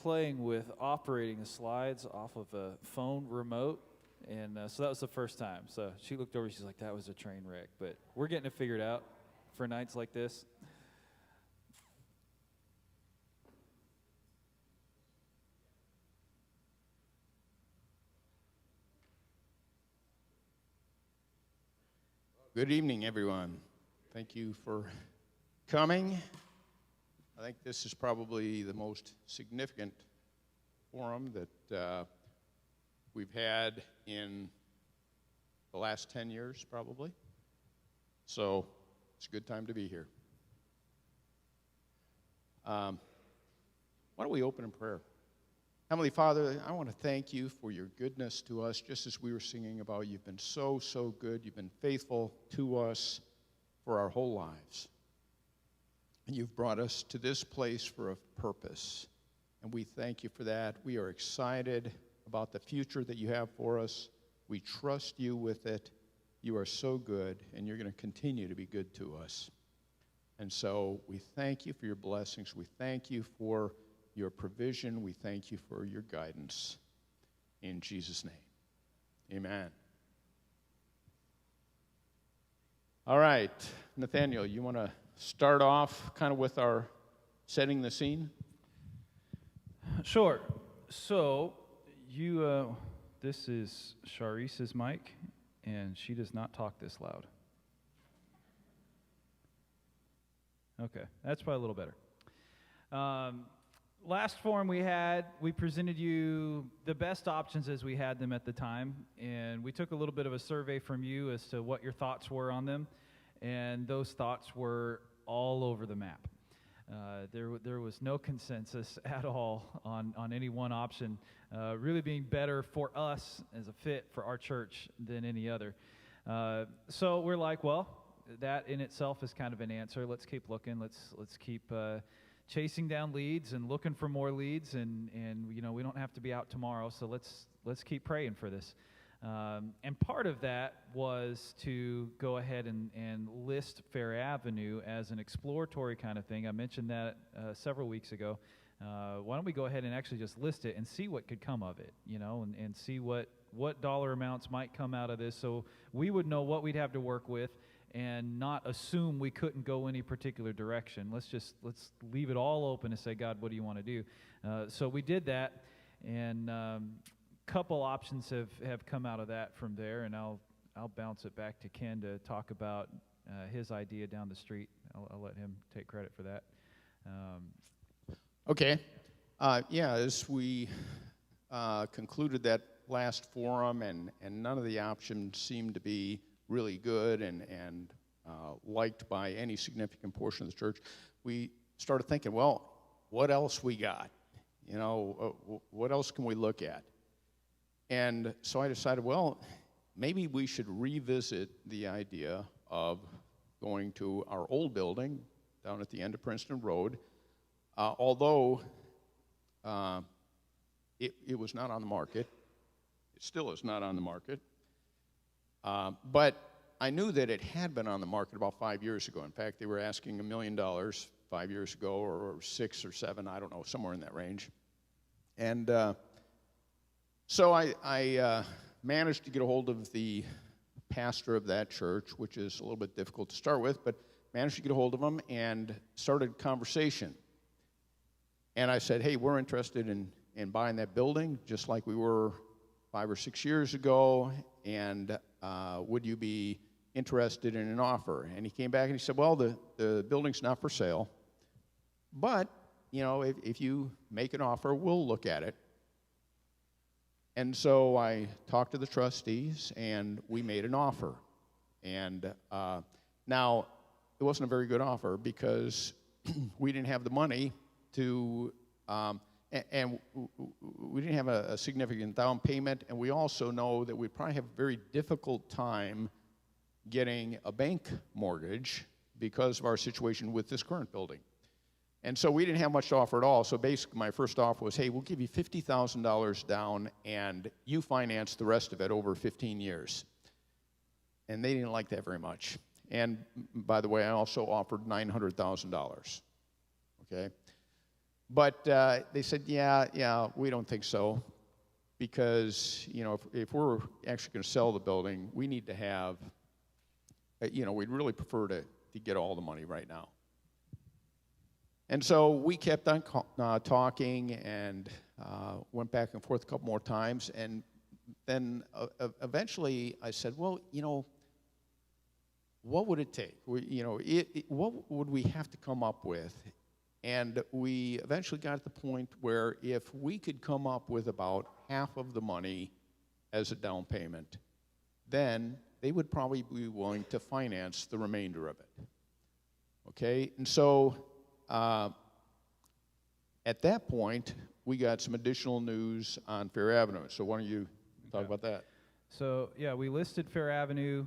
playing with operating the slides off of a phone remote, and so that was the first time. So she looked over, she's like, that was a train wreck, but we're getting it figured out for nights like this. Good evening, everyone. Thank you for coming. I think this is probably the most significant forum that we've had in the last 10 years, probably. So it's a good time to be here. Why don't we open in prayer? Heavenly Father, I want to thank you for your goodness to us, just as we were singing about. You've been so, so good. You've been faithful to us for our whole lives. And you've brought us to this place for a purpose. And we thank you for that. We are excited about the future that you have for us. We trust you with it. You are so good, and you're going to continue to be good to us. And so we thank you for your blessings. We thank you for your provision. We thank you for your guidance. In Jesus' name, amen. All right, Nathaniel, you want to start off kind of with our setting the scene? Sure. So this is Sharice's mic, and she does not talk this loud. Okay, that's probably a little better. Last forum we presented you the best options as we had them at the time, and we took a little bit of a survey from you as to what your thoughts were on them, and those thoughts were all over the map. There was no consensus at all on any one option really being better for us as a fit for our church than any other. So we're like, well, that in itself is kind of an answer. Let's keep looking. Let's keep chasing down leads and looking for more leads, and you know, we don't have to be out tomorrow, so let's keep praying for this. And part of that was to go ahead and list Fair Avenue as an exploratory kind of thing. I mentioned that several weeks ago. Why don't we go ahead and actually just list it and see what could come of it, you know, and see what dollar amounts might come out of this, so we would know what we'd have to work with and not assume we couldn't go any particular direction. Let's leave it all open and say, God, what do you want to do? So we did that, and couple options have come out of that from there, and I'll bounce it back to Ken to talk about his idea down the street. I'll let him take credit for that. Okay. As we concluded that last forum, and none of the options seemed to be really good and liked by any significant portion of the church, we started thinking, well, what else we got? You know, what else can we look at? And so I decided, well, maybe we should revisit the idea of going to our old building down at the end of Princeton Road, although it was not on the market. It still is not on the market. But I knew that it had been on the market about 5 years ago. In fact, they were asking $1 million 5 years ago, or 6 or 7, I don't know, somewhere in that range. And so I managed to get a hold of the pastor of that church, which is a little bit difficult to start with, but managed to get a hold of him and started a conversation. And I said, hey, we're interested in buying that building, just like we were 5 or 6 years ago, and would you be interested in an offer? And he came back and he said, well, the building's not for sale, but, you know, if you make an offer, we'll look at it. And so I talked to the trustees, and we made an offer. And now, it wasn't a very good offer because we didn't have the money to, and we didn't have a significant down payment, and we also know that we probably have a very difficult time getting a bank mortgage because of our situation with this current building. And so we didn't have much to offer at all. So basically my first offer was, hey, we'll give you $50,000 down and you finance the rest of it over 15 years. And they didn't like that very much. And by the way, I also offered $900,000. Okay? But they said, yeah, we don't think so, because if we're actually going to sell the building, we need to have, we'd really prefer to get all the money right now. And so we kept on talking and went back and forth a couple more times, and then eventually I said, well, what would it take? What would we have to come up with? And we eventually got to the point where if we could come up with about half of the money as a down payment, then they would probably be willing to finance the remainder of it. Okay, and so at that point, we got some additional news on Fair Avenue. So why don't you talk about that? So, yeah, we listed Fair Avenue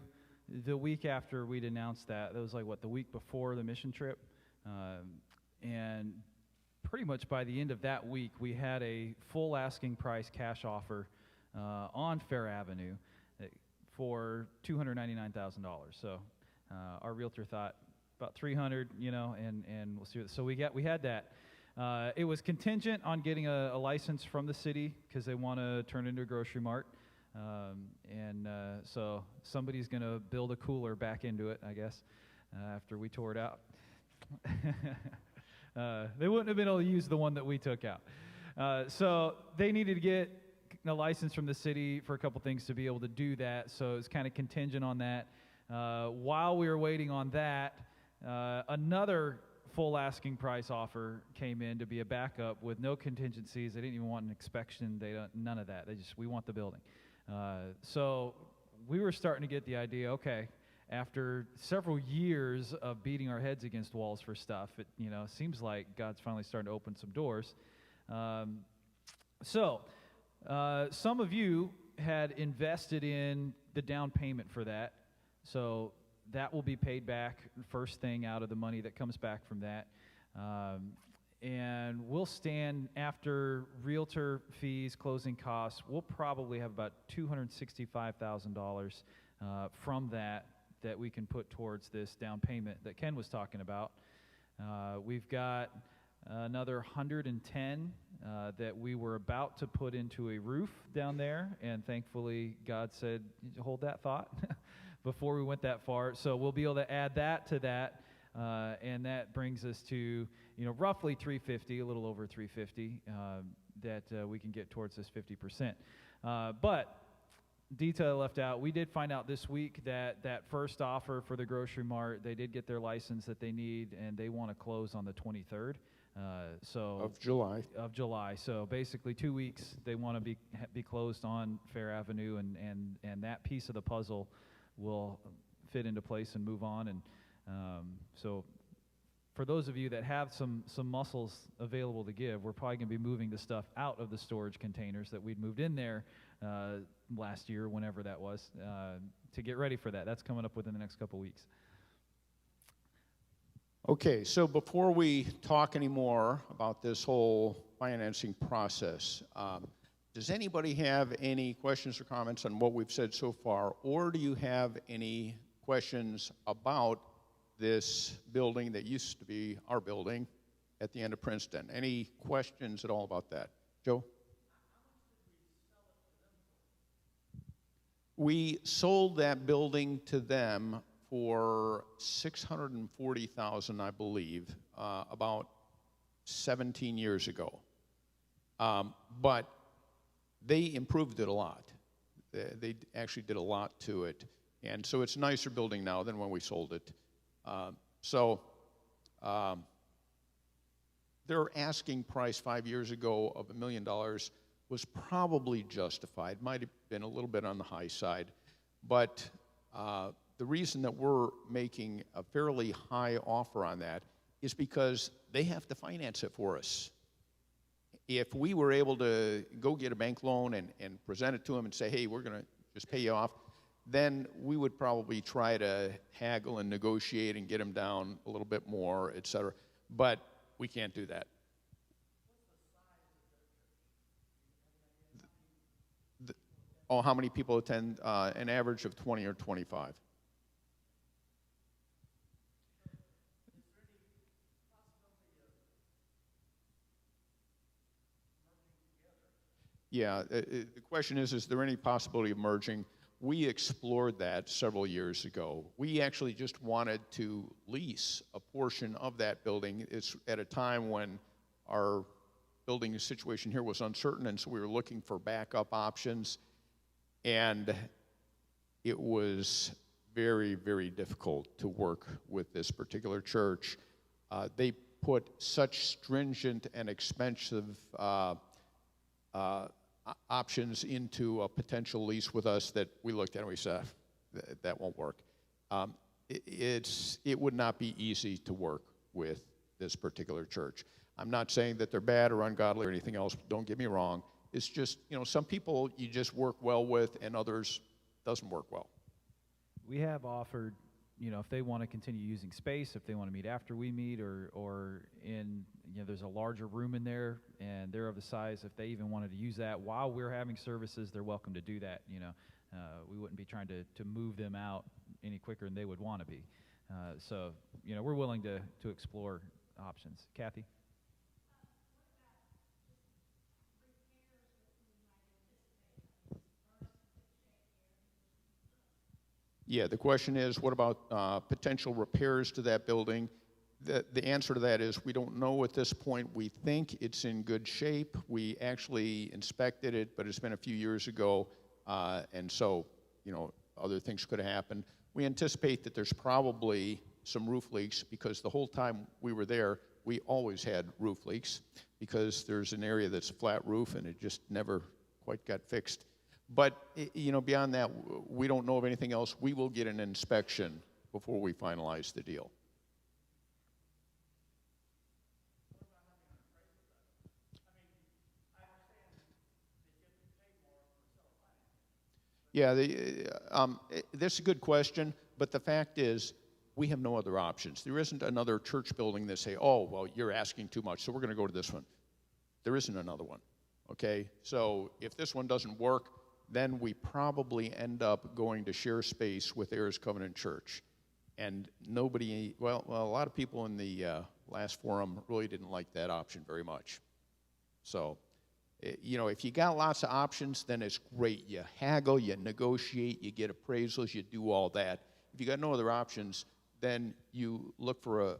the week after we'd announced that. That was like, the week before the mission trip. And pretty much by the end of that week, we had a full asking price cash offer on Fair Avenue for $299,000. So our realtor thought about $300, and we'll see. So we had that. It was contingent on getting a license from the city because they want to turn it into a grocery mart. So somebody's going to build a cooler back into it, I guess, after we tore it out. They wouldn't have been able to use the one that we took out. So they needed to get a license from the city for a couple things to be able to do that. So it's kind of contingent on that. While we were waiting on that, another full asking price offer came in to be a backup with no contingencies. They didn't even want an inspection. None of that. We want the building. So we were starting to get the idea, okay, after several years of beating our heads against walls for stuff, it seems like God's finally starting to open some doors. Some of you had invested in the down payment for that, so that will be paid back first thing out of the money that comes back from that. And we'll stand after realtor fees, closing costs. We'll probably have about $265,000 from that we can put towards this down payment that Ken was talking about. We've got another 110 that we were about to put into a roof down there, and thankfully God said, hold that thought before we went that far. So we'll be able to add that to that, and that brings us to roughly 350, a little over 350 that we can get towards this 50%. But detail left out, we did find out this week that first offer for the grocery mart, they did get their license that they need, and they want to close on the 23rd. Of July. So basically 2 weeks they want to be closed on Fair Avenue, and that piece of the puzzle will fit into place and move on. And so for those of you that have some muscles available to give, we're probably going to be moving the stuff out of the storage containers that we'd moved in there last year, whenever that was, to get ready for that. That's coming up within the next couple weeks. Okay, so before we talk anymore about this whole financing process, does anybody have any questions or comments on what we've said so far, or do you have any questions about this building that used to be our building at the end of Princeton? Any questions at all about that? Joe? We sold that building to them for $640,000, I believe, about 17 years ago. But they improved it a lot. They actually did a lot to it. And so it's a nicer building now than when we sold it. Their asking price 5 years ago of $1 million was probably justified. Might have been a little bit on the high side. But the reason that we're making a fairly high offer on that is because they have to finance it for us. If we were able to go get a bank loan and present it to them and say, hey, we're going to just pay you off, then we would probably try to haggle and negotiate and get them down a little bit more, et cetera. But we can't do that. How many people attend? An average of 20 or 25. Yeah, the question is there any possibility of merging? We explored that several years ago. We actually just wanted to lease a portion of that building. It's at a time when our building situation here was uncertain, and so we were looking for backup options. And it was very, very difficult to work with this particular church. They put such stringent and expensive options into a potential lease with us that we looked at and we said, that won't work. It would not be easy to work with this particular church. I'm not saying that they're bad or ungodly or anything else. Don't get me wrong. It's just, some people you just work well with and others doesn't work well. We have offered, if they want to continue using space, if they want to meet after we meet, or in, there's a larger room in there, and they're of the size, if they even wanted to use that while we're having services, they're welcome to do that. We wouldn't be trying to move them out any quicker than they would want to be. So, we're willing to explore options. Kathy? Yeah, the question is, what about potential repairs to that building? The answer to that is we don't know at this point. We think it's in good shape. We actually inspected it, but it's been a few years ago, and so, other things could have happened. We anticipate that there's probably some roof leaks because the whole time we were there, we always had roof leaks because there's an area that's a flat roof and it just never quite got fixed. But, beyond that, we don't know of anything else. We will get an inspection before we finalize the deal. Yeah, this is a good question, but the fact is we have no other options. There isn't another church building that say, oh, well, you're asking too much, so we're going to go to this one. There isn't another one, okay? So if this one doesn't work, then we probably end up going to share space with Heirs Covenant Church. And a lot of people in the last forum really didn't like that option very much. So, if you got lots of options, then it's great. You haggle, you negotiate, you get appraisals, you do all that. If you got no other options, then you look for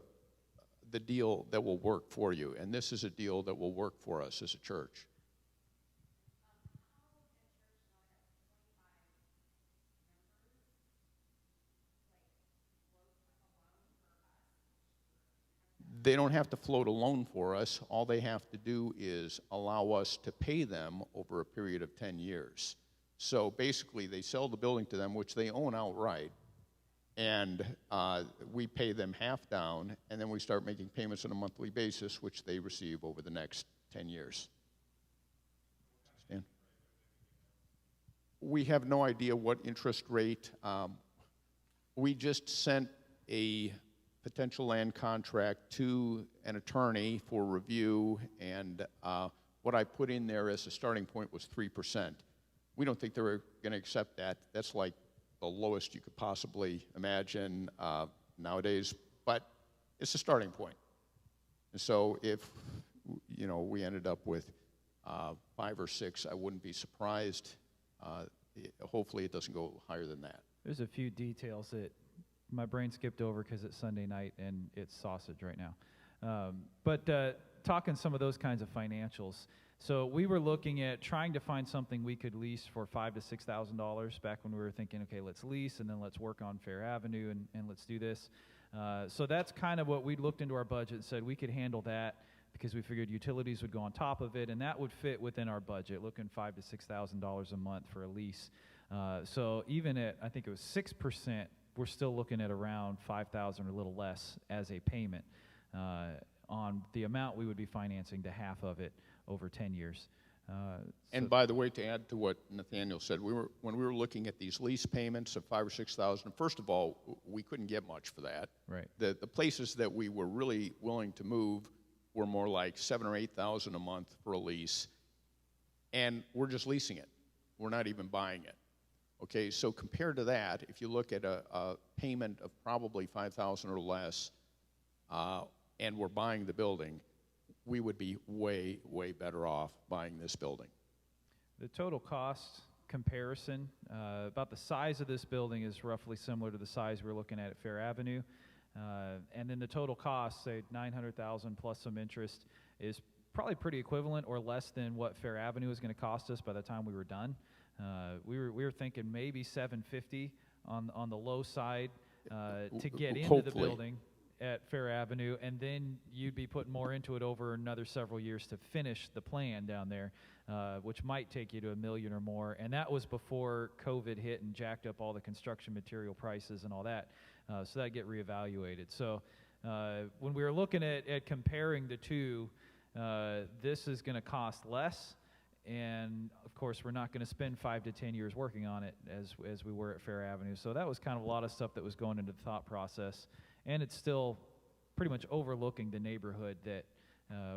the deal that will work for you. And this is a deal that will work for us as a church. They don't have to float a loan for us. All they have to do is allow us to pay them over a period of 10 years. So basically, they sell the building to them, which they own outright, and we pay them half down, and then we start making payments on a monthly basis, which they receive over the next 10 years. Stan? We have no idea what interest rate. We just sent a potential land contract to an attorney for review, and what I put in there as a starting point was 3%. We don't think they're going to accept that. That's like the lowest you could possibly imagine nowadays, but it's a starting point. And so if we ended up with 5 or 6, I wouldn't be surprised. Hopefully it doesn't go higher than that. There's a few details that my brain skipped over because it's Sunday night and it's sausage right now. But talking some of those kinds of financials, so we were looking at trying to find something we could lease for $5,000 to $6,000 back when we were thinking, okay, let's lease and then let's work on Fair Avenue and let's do this. So that's kind of what we looked into our budget and said we could handle that because we figured utilities would go on top of it, and that would fit within our budget, looking $5,000 to $6,000 a month for a lease. So even at, I think it was 6%, we're still looking at around $5,000 or a little less as a payment on the amount we would be financing to half of it over 10 years. And by the way, to add to what Nathaniel said, when we were looking at these lease payments of $5,000 or $6,000, first of all, we couldn't get much for that. Right. The places that we were really willing to move were more like $7,000 or $8,000 a month for a lease, and we're just leasing it. We're not even buying it. Okay, so compared to that, if you look at a payment of probably $5,000 or less, and we're buying the building, we would be way, way better off buying this building. The total cost comparison, about the size of this building is roughly similar to the size we're looking at Fair Avenue. And then the total cost, say $900,000 plus some interest, is probably pretty equivalent or less than what Fair Avenue is going to cost us by the time we were done. We were thinking maybe $750 on the low side to get into the building at Fair Avenue, and then you'd be putting more into it over another several years to finish the plan down there, which might take you to $1 million or more. And that was before COVID hit and jacked up all the construction material prices and all that. So that'd get reevaluated. So when we were looking at comparing the two, this is going to cost less. And of course, we're not going to spend 5 to 10 years working on it as we were at Fair Avenue. So that was kind of a lot of stuff that was going into the thought process. And it's still pretty much overlooking the neighborhood that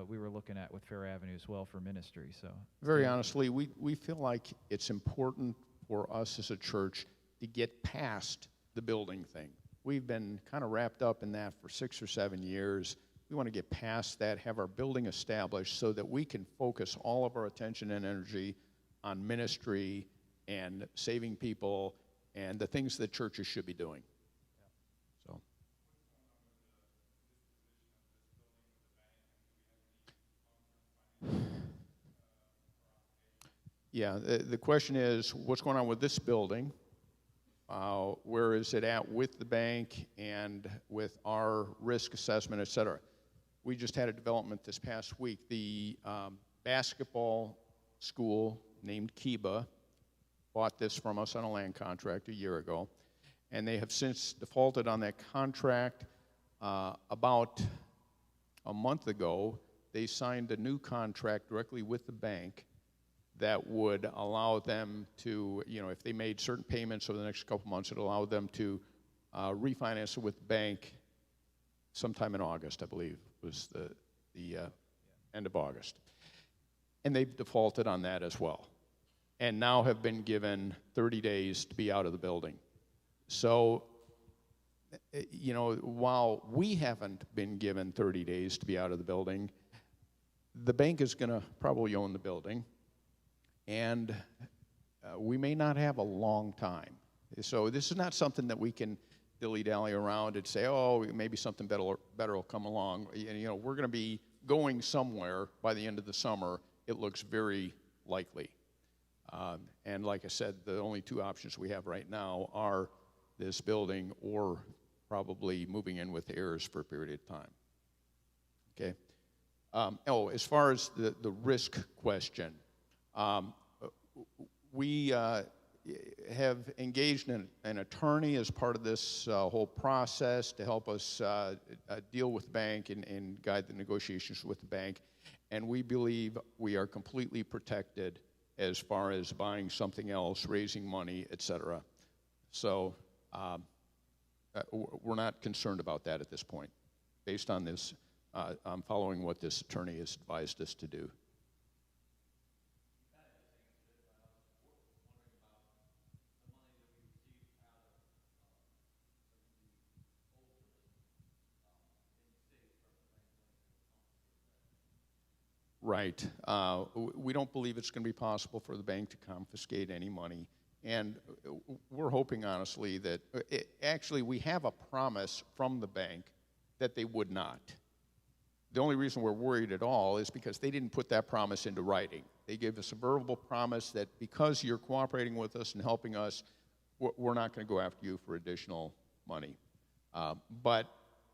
we were looking at with Fair Avenue as well for ministry. So very honestly, we feel like it's important for us as a church to get past the building thing. We've been kind of wrapped up in that for 6 or 7 years. We want to get past that, have our building established so that we can focus all of our attention and energy on ministry and saving people and the things that churches should be doing. So. Yeah, the question is, what's going on with this building? Where is it at with the bank and with our risk assessment, et cetera? We just had a development this past week. The basketball school named Kiba bought this from us on a land contract a year ago, and they have since defaulted on that contract. About a month ago, they signed a new contract directly with the bank that would allow them to, if they made certain payments over the next couple months, it allowed them to refinance it with the bank sometime in August, I believe, was the end of August. And they've defaulted on that as well, and now have been given 30 days to be out of the building. So, while we haven't been given 30 days to be out of the building, the bank is going to probably own the building, and we may not have a long time. So this is not something that we can dilly-dally around and say, oh, maybe something better will come along. We're going to be going somewhere by the end of the summer. It looks very likely. And like I said, the only two options we have right now are this building or probably moving in with heirs for a period of time. Okay. As far as the risk question, we have engaged an attorney as part of this whole process to help us deal with the bank and guide the negotiations with the bank. And we believe we are completely protected as far as buying something else, raising money, et cetera. So we're not concerned about that at this point. Based on this, I'm following what this attorney has advised us to do. Right. We don't believe it's going to be possible for the bank to confiscate any money. And we're hoping, honestly, that actually we have a promise from the bank that they would not. The only reason we're worried at all is because they didn't put that promise into writing. They gave us a verbal promise that because you're cooperating with us and helping us, we're not going to go after you for additional money. But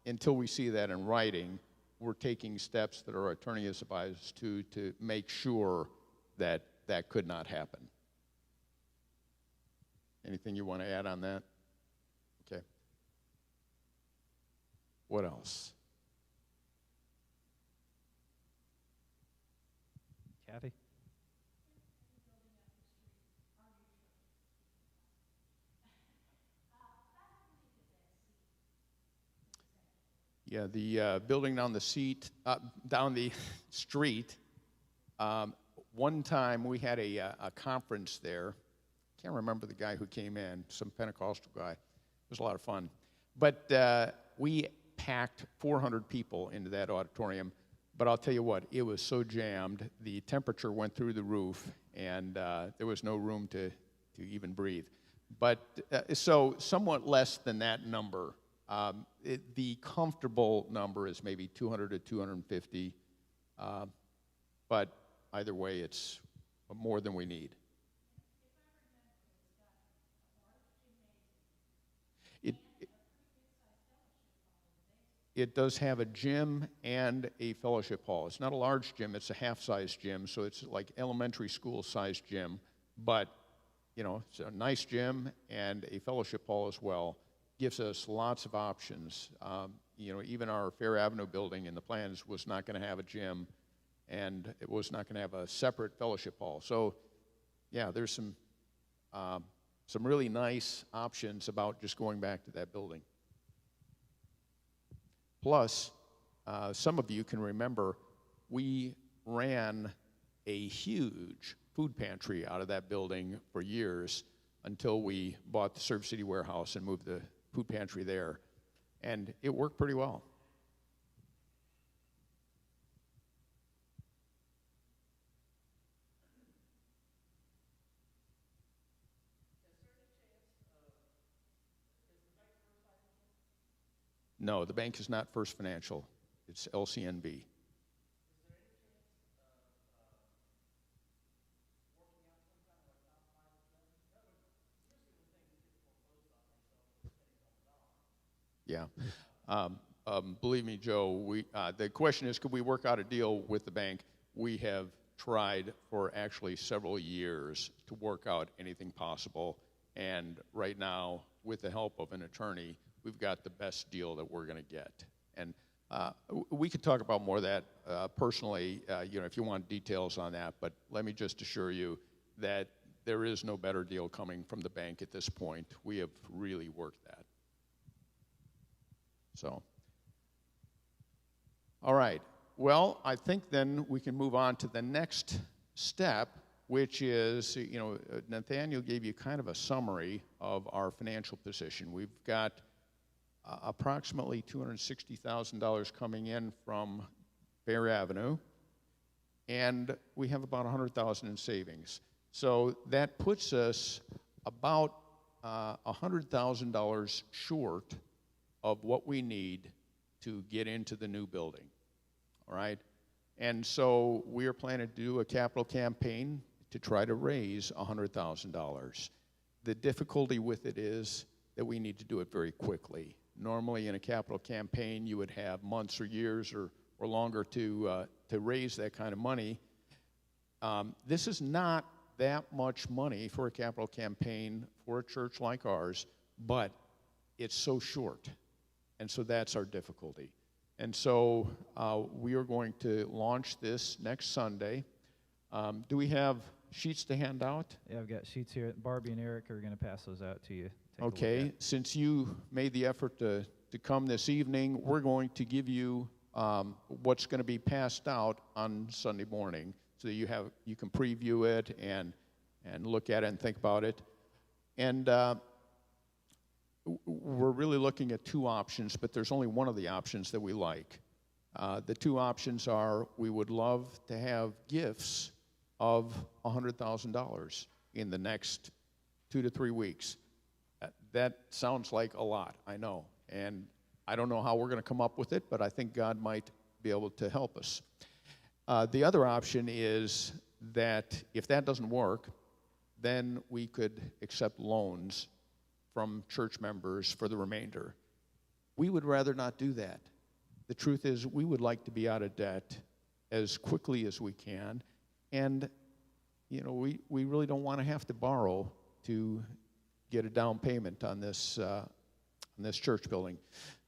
until we see that in writing, we're taking steps that our attorney has advised to make sure that that could not happen. Anything you want to add on that? Okay. What else? Kathy? Yeah, the building down the street. One time we had a conference there. Can't remember the guy who came in, some Pentecostal guy. It was a lot of fun. But we packed 400 people into that auditorium. But but I'll tell you what, it was so jammed, the temperature went through the roof, and there was no room to even breathe. But so somewhat less than that number. The comfortable number is maybe 200 to 250, but either way, it's more than we need. It does have a gym and a fellowship hall. It's not a large gym, it's a half-size gym, so it's like elementary school-sized gym, but it's a nice gym and a fellowship hall as well. Gives us lots of options. Even our Fair Avenue building in the plans was not going to have a gym, and it was not going to have a separate fellowship hall. So, yeah, there's some really nice options about just going back to that building. Plus, some of you can remember we ran a huge food pantry out of that building for years until we bought the Serve City warehouse and moved the food pantry there. And it worked pretty well. No, the bank is not First Financial. It's LCNB. Yeah. Believe me, Joe, the question is, could we work out a deal with the bank? We have tried for actually several years to work out anything possible. And right now, with the help of an attorney, we've got the best deal that we're going to get. And we could talk about more of that personally, if you want details on that. But let me just assure you that there is no better deal coming from the bank at this point. We have really worked that. So, all right. Well, I think then we can move on to the next step, which is, Nathaniel gave you kind of a summary of our financial position. We've got approximately $260,000 coming in from Fair Avenue, and we have about $100,000 in savings. So that puts us about $100,000 short of what we need to get into the new building, all right? And so we are planning to do a capital campaign to try to raise $100,000. The difficulty with it is that we need to do it very quickly. Normally in a capital campaign, you would have months or years or longer to raise that kind of money. This is not that much money for a capital campaign for a church like ours, but it's so short. And so that's our difficulty. And so we are going to launch this next Sunday. Do we have sheets to hand out? Yeah, I've got sheets here. Barbie and Eric are going to pass those out to you. Okay. Since you made the effort to come this evening, we're going to give you what's going to be passed out on Sunday morning, so that you can preview it and look at it and think about it. And we're really looking at two options, but there's only one of the options that we like. The two options are, we would love to have gifts of $100,000 in the next 2 to 3 weeks. That sounds like a lot, I know. And I don't know how we're going to come up with it, but I think God might be able to help us. The other option is that if that doesn't work, then we could accept loans from church members for the remainder. We would rather not do that. The truth is, we would like to be out of debt as quickly as we can, and we really don't want to have to borrow to get a down payment on this church building.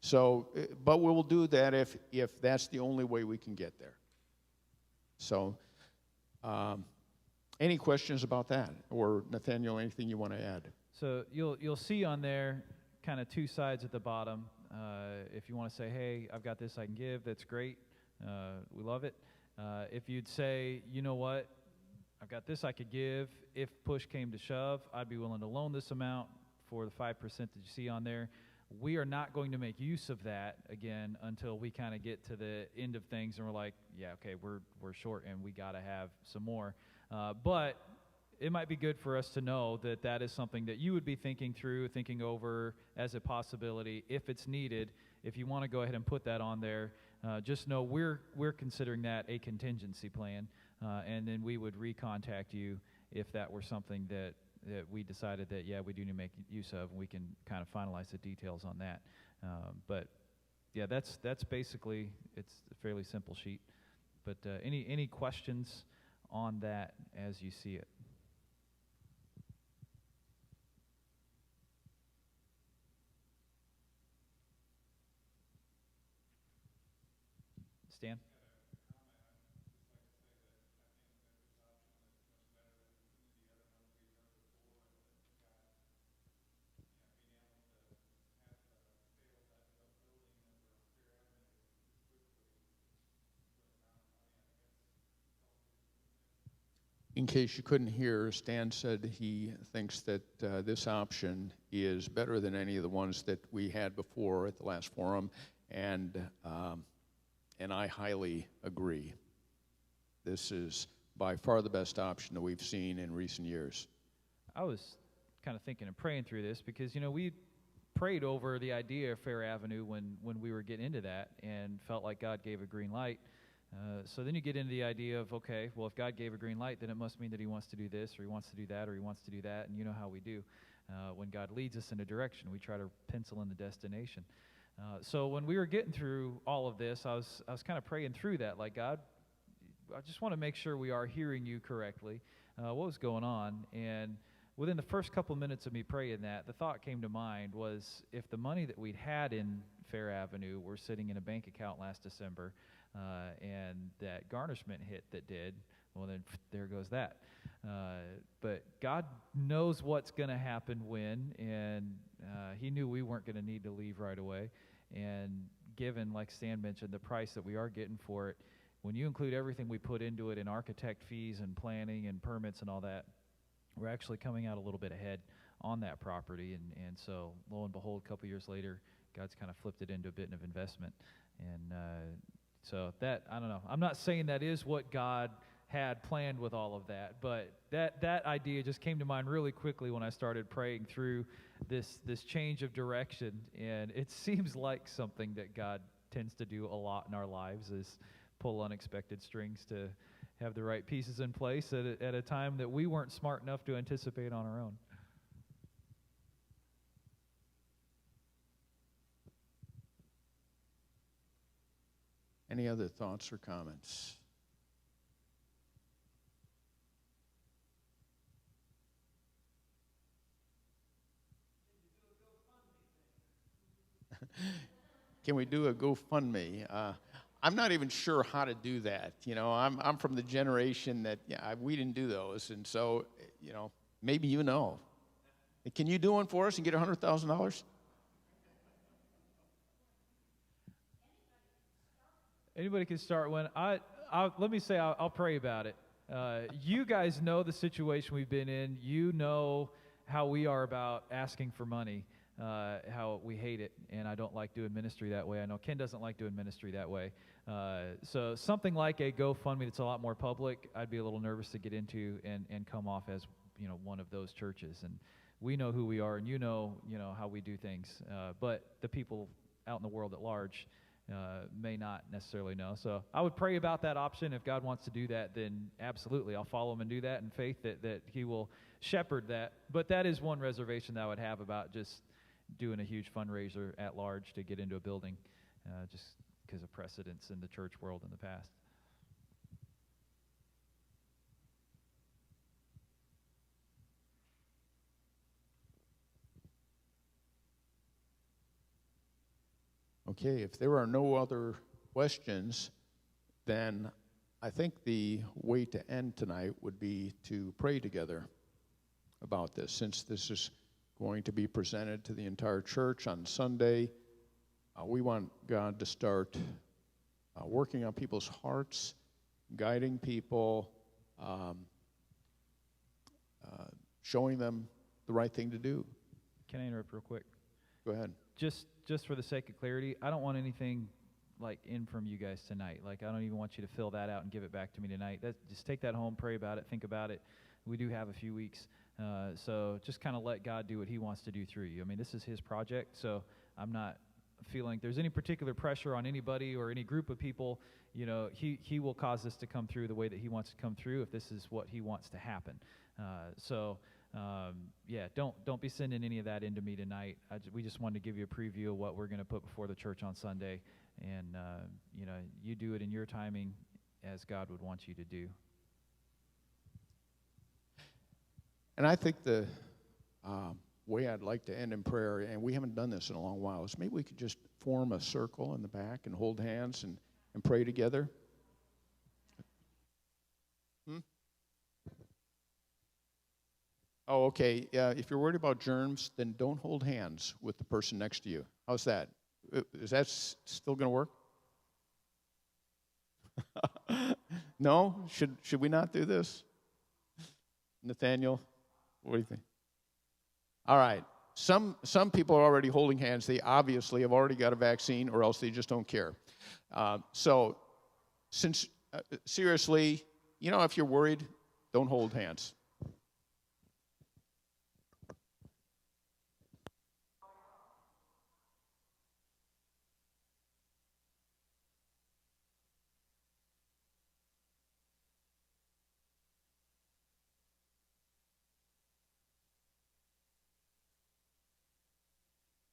So, but we will do that if that's the only way we can get there. So, any questions about that, or Nathaniel, anything you want to add? So you'll see on there kind of two sides at the bottom. If you want to say, hey, I've got this I can give, that's great. We love it. If you'd say, you know what, I've got this I could give. If push came to shove, I'd be willing to loan this amount for the 5% that you see on there. we are not going to make use of that again until we kind of get to the end of things and we're like, yeah, okay, we're short and we got to have some more. But it might be good for us to know that that is something that you would be thinking over as a possibility if it's needed. If you want to go ahead and put that on there, just know we're considering that a contingency plan, and then we would recontact you if that were something that we decided that, yeah, we do need to make use of, and we can kind of finalize the details on that. But yeah, that's basically, it's a fairly simple sheet. But any questions on that as you see it? Stan? In case you couldn't hear, Stan said he thinks that this option is better than any of the ones that we had before at the last forum, and I highly agree. This is by far the best option that we've seen in recent years. I was kind of thinking and praying through this because, we prayed over the idea of Fair Avenue when we were getting into that and felt like God gave a green light. So then you get into the idea of, okay, well, if God gave a green light, then it must mean that he wants to do this, or he wants to do that, or he wants to do that, and you know how we do. When God leads us in a direction, we try to pencil in the destination. So when we were getting through all of this, I was kind of praying through that, like, God, I just want to make sure we are hearing you correctly. What was going on? And within the first couple of minutes of me praying that, the thought came to mind was, if the money that we'd had in Fair Avenue were sitting in a bank account last December, and that garnishment hit that did, well, then there goes that. But God knows what's going to happen when, and he knew we weren't going to need to leave right away. And given, like Stan mentioned, the price that we are getting for it, when you include everything we put into it in architect fees and planning and permits and all that, we're actually coming out a little bit ahead on that property. And so, lo and behold, a couple years later, God's kind of flipped it into a bit of investment. And so that, I don't know. I'm not saying that is what God had planned with all of that, but that idea just came to mind really quickly when I started praying through this change of direction. And it seems like something that God tends to do a lot in our lives, is pull unexpected strings to have the right pieces in place at a time that we weren't smart enough to anticipate on our own. Any other thoughts or comments? Can we do a GoFundMe? I'm not even sure how to do that. I'm from the generation that we didn't do those, and so maybe you know. Can you do one for us and get $100,000? Anybody can start one. Let me say I'll pray about it. You guys know the situation we've been in. You know how we are about asking for money, how we hate it, and I don't like doing ministry that way. I know Ken doesn't like doing ministry that way. So something like a GoFundMe that's a lot more public, I'd be a little nervous to get into and come off as one of those churches. And we know who we are, and you know how we do things. But the people out in the world at large may not necessarily know. So I would pray about that option. If God wants to do that, then absolutely, I'll follow him and do that in faith that he will shepherd that. But that is one reservation that I would have about just doing a huge fundraiser at large to get into a building, just because of precedents in the church world in the past. Okay, if there are no other questions, then I think the way to end tonight would be to pray together about this. Since this is going to be presented to the entire church on Sunday, we want God to start working on people's hearts, guiding people, showing them the right thing to do. Can I interrupt real quick? Go ahead. Just for the sake of clarity, I don't want anything like in from you guys tonight. Like, I don't even want you to fill that out and give it back to me tonight. Just take that home, pray about it, think about it. We do have a few weeks, so just kind of let God do what he wants to do through you. I mean, this is his project, so I'm not feeling there's any particular pressure on anybody or any group of people. You know, he will cause this to come through the way that he wants to come through if this is what he wants to happen. Yeah, don't be sending any of that into me tonight. We just wanted to give you a preview of what we're going to put before the church on Sunday, and you know, you do it in your timing as God would want you to do. And I think the way I'd like to end in prayer, and we haven't done this in a long while, is maybe we could just form a circle in the back and hold hands and pray together. Oh, okay. If you're worried about germs, then don't hold hands with the person next to you. How's that? Is that still going to work? No? Should we not do this? Nathaniel, what do you think? All right. Some people are already holding hands. They obviously have already got a vaccine, or else they just don't care. So, since seriously, you know, if you're worried, don't hold hands.